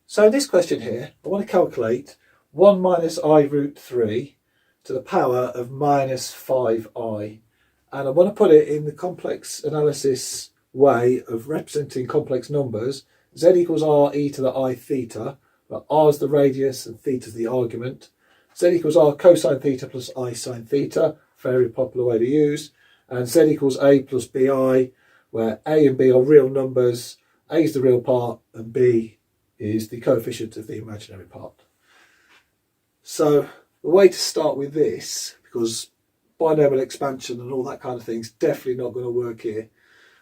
So in this question here, I want to calculate 1 minus I root 3 to the power of minus 5i. And I want to put it in the complex analysis way of representing complex numbers. Z equals r e to the I theta, but r is the radius and theta is the argument. Z equals r cosine theta plus I sine theta, very popular way to use. And z equals a plus bi, where a and b are real numbers, a is the real part and b is the coefficient of the imaginary part. So the way to start with this, because binomial expansion and all that kind of thing is definitely not going to work here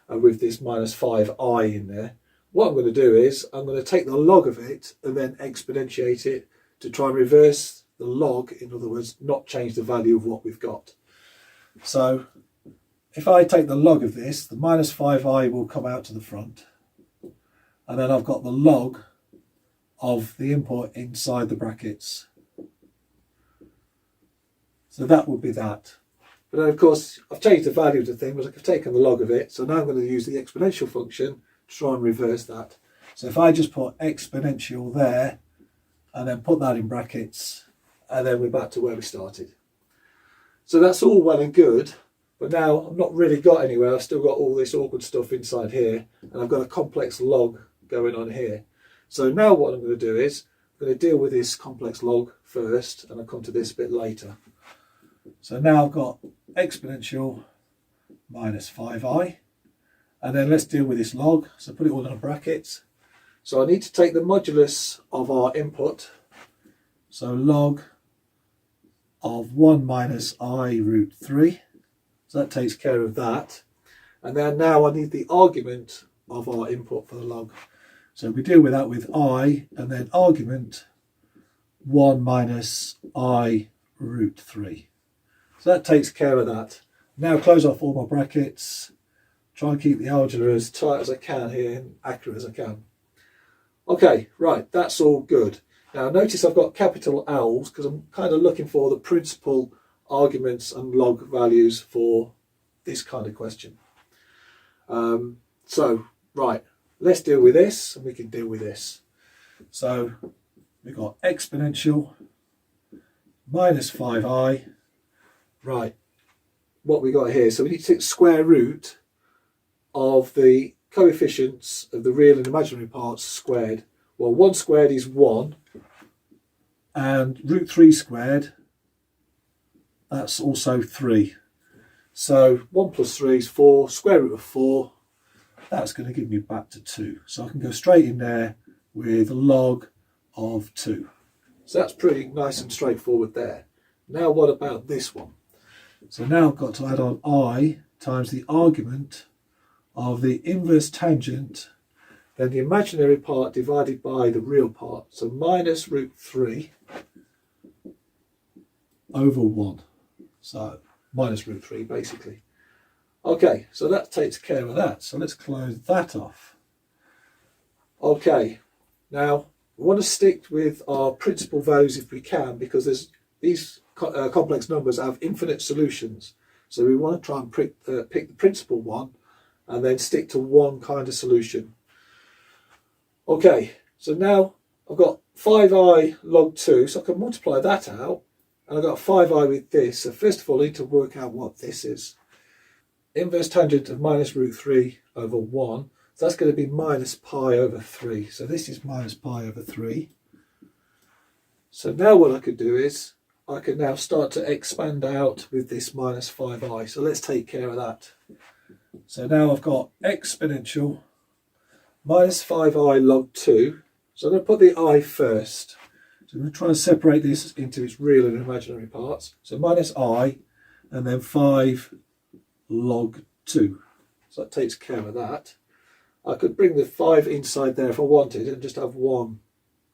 with this minus 5i in there. What I'm going to do is I'm going to take the log of it and then exponentiate it to try and reverse the log, in other words, not change the value of what we've got. So if I take the log of this, the minus 5i will come out to the front, and then I've got the log of the input inside the brackets. So that would be that. But then of course I've changed the value of the thing, but I've taken the log of it, so now I'm going to use the exponential function to try and reverse that. So if I just put exponential there and then put that in brackets, and then we're back to where we started. So that's all well and good, but now I've not really got anywhere. I've still got all this awkward stuff inside here, and I've got a complex log going on here. So now what I'm going to do is I'm going to deal with this complex log first, and I'll come to this a bit later. So now I've got exponential minus 5i, and then let's deal with this log. So put it all in brackets. So I need to take the modulus of our input. So log of 1 minus I root 3. So that takes care of that. And then now I need the argument of our input for the log. So we deal with that with I, and then argument 1 minus I root 3. So that takes care of that. Now close off all my brackets. Try and keep the algebra as tight as I can here and accurate as I can. Okay, right, that's all good. Now notice I've got capital L's because I'm kind of looking for the principal arguments and log values for this kind of question. So, right, let's deal with this and we can deal with this. So we've got exponential minus 5i. Right, what we got here, so we need to take the square root of the coefficients of the real and imaginary parts squared. Well, 1 squared is 1, and root 3 squared, that's also 3. So 1 plus 3 is 4, square root of 4, that's going to give me back to 2. So I can go straight in there with log of 2. So that's pretty nice and straightforward there. Now what about this one? So now I've got to add on I times the argument of the inverse tangent, then the imaginary part divided by the real part. So minus root 3 over 1. So minus root 3 basically. Okay, so that takes care of that. So let's close that off. Okay, now we want to stick with our principal values if we can, because there's these complex numbers have infinite solutions. So we want to try and pick the principal one and then stick to one kind of solution. Okay, so now I've got 5i log 2, so I can multiply that out, and I've got 5i with this. So first of all, I need to work out what this is. Inverse tangent of minus root 3 over 1, so that's going to be minus pi over 3. So this is minus pi over 3. So now what I could do is, I can now start to expand out with this minus 5i. So let's take care of that. So now I've got exponential minus 5i log 2. So I'm going to put the I first. So I'm going to try and separate this into its real and imaginary parts. So minus I and then 5 log 2. So that takes care of that. I could bring the 5 inside there if I wanted and just have one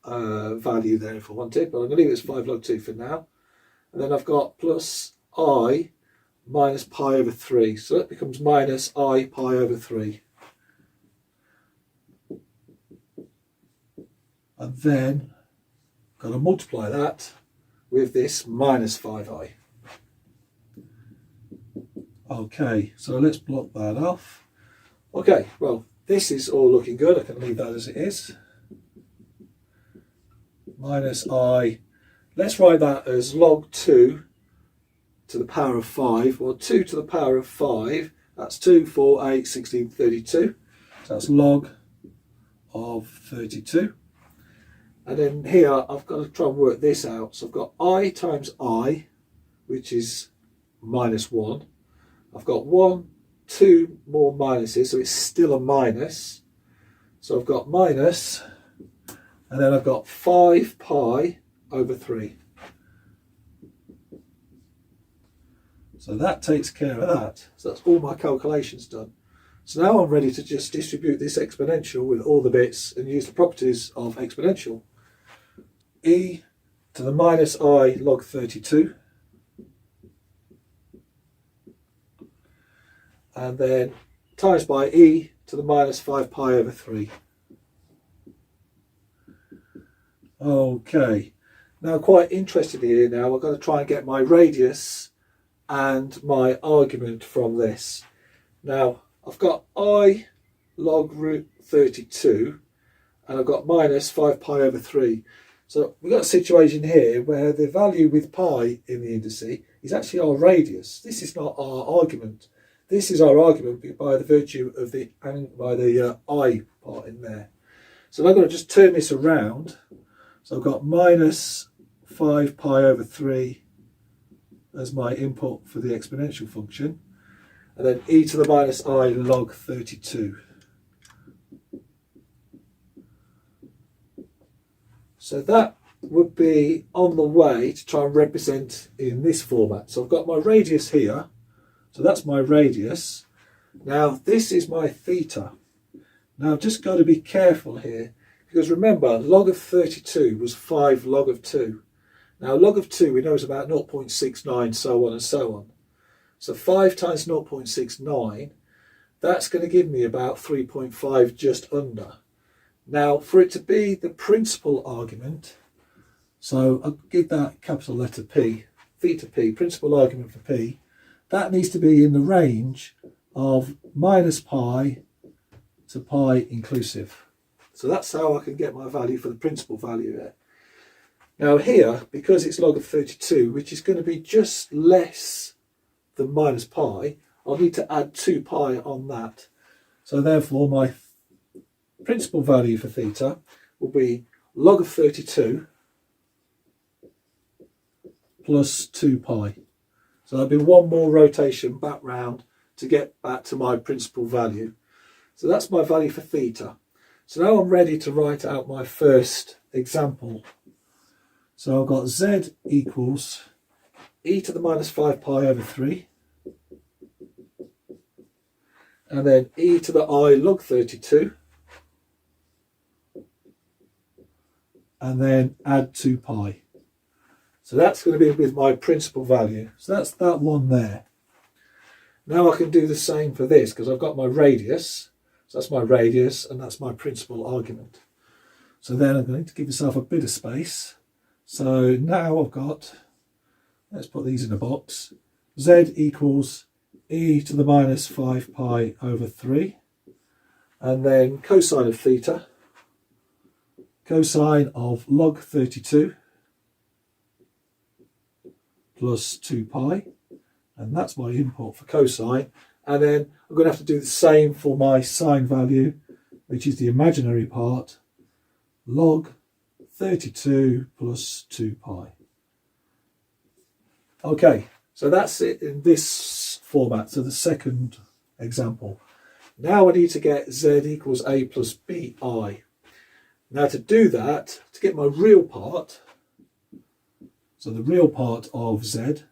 value there if I wanted, but I'm going to leave it as 5 log 2 for now. And then I've got plus I minus pi over 3. So that becomes minus I pi over 3. And then I'm going to multiply that with this minus 5i. Okay, so let's block that off. Okay, well, this is all looking good. I can leave that as it is. minus I. Let's write that as log 2 to the power of 5, or 2 to the power of 5. That's 2, 4, 8, 16, 32. So that's log of 32. And then here I've got to try and work this out. So I've got I times I, which is minus 1. I've got 1, 2 more minuses, so it's still a minus. So I've got minus, and then I've got 5 pi over 3. So that takes care of that. So that's all my calculations done. So now I'm ready to just distribute this exponential with all the bits and use the properties of exponential. E to the minus I log 32. And then times by e to the minus 5 pi over 3. Okay, now quite interested here now, we're going to try and get my radius and my argument from this. Now, I've got I log root 32 and I've got minus 5 pi over 3. So we've got a situation here where the value with pi in the indice is actually our radius. This is not our argument. This is our argument by the virtue of the I part in there. So I'm going to just turn this around. So I've got minus 5 pi over 3 as my input for the exponential function. And then e to the minus I log 32. So that would be on the way to try and represent in this format. So I've got my radius here. So that's my radius. Now this is my theta. Now I've just got to be careful here, because remember, log of 32 was 5 log of 2. Now log of 2 we know is about 0.69, so on and so on. So 5 times 0.69, that's going to give me about 3.5 just under. Now for it to be the principal argument, so I'll give that capital letter P, theta P, principal argument for P, that needs to be in the range of minus pi to pi inclusive. So that's how I can get my value for the principal value there. Now here, because it's log of 32, which is going to be just less than minus pi, I'll need to add 2 pi on that. So therefore my principal value for theta will be log of 32 plus 2 pi. So there'll be one more rotation back round to get back to my principal value. So that's my value for theta. So now I'm ready to write out my first example. So I've got z equals e to the minus 5 pi over 3. And then e to the I log 32. And then add 2 pi. So that's going to be with my principal value. So that's that one there. Now I can do the same for this, because I've got my radius. So that's my radius and that's my principal argument. So then I'm going to give myself a bit of space. So now I've got, let's put these in a box. Z equals e to the minus 5 pi over 3. And then cosine of theta. Cosine of log 32. Plus 2 pi, and that's my input for cosine. And then I'm going to have to do the same for my sine value, which is the imaginary part, log 32 plus 2 pi. Okay, so that's it in this format, so the second example. Now I need to get z equals a plus bi. Now to do that, to get my real part, so the real part of z,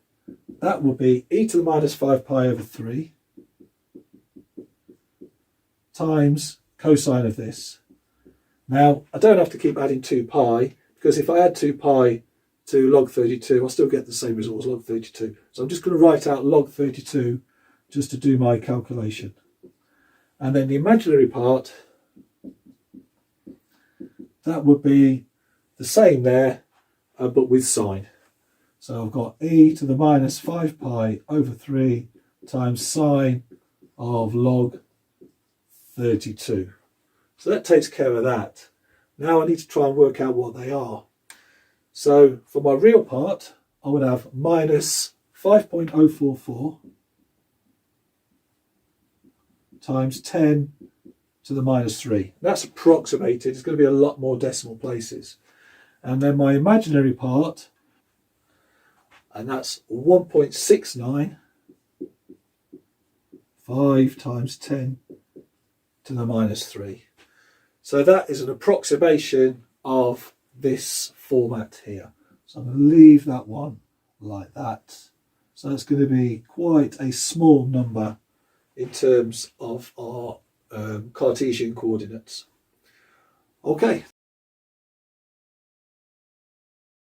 that will be e to the minus 5 pi over 3 times cosine of this. Now, I don't have to keep adding 2 pi, because if I add 2 pi to log 32, I'll still get the same result as log 32. So I'm just going to write out log 32 just to do my calculation. And then the imaginary part, that would be the same there, but with sine. So I've got e to the minus 5 pi over 3 times sine of log 32. So that takes care of that. Now I need to try and work out what they are. So for my real part, I would have minus 5.044 times 10 to the minus 3. That's approximated. It's going to be a lot more decimal places. And then my imaginary part, and that's 1.69, 5 times 10 to the minus 3. So that is an approximation of this format here. So I'm going to leave that one like that. So it's going to be quite a small number in terms of our Cartesian coordinates. Okay.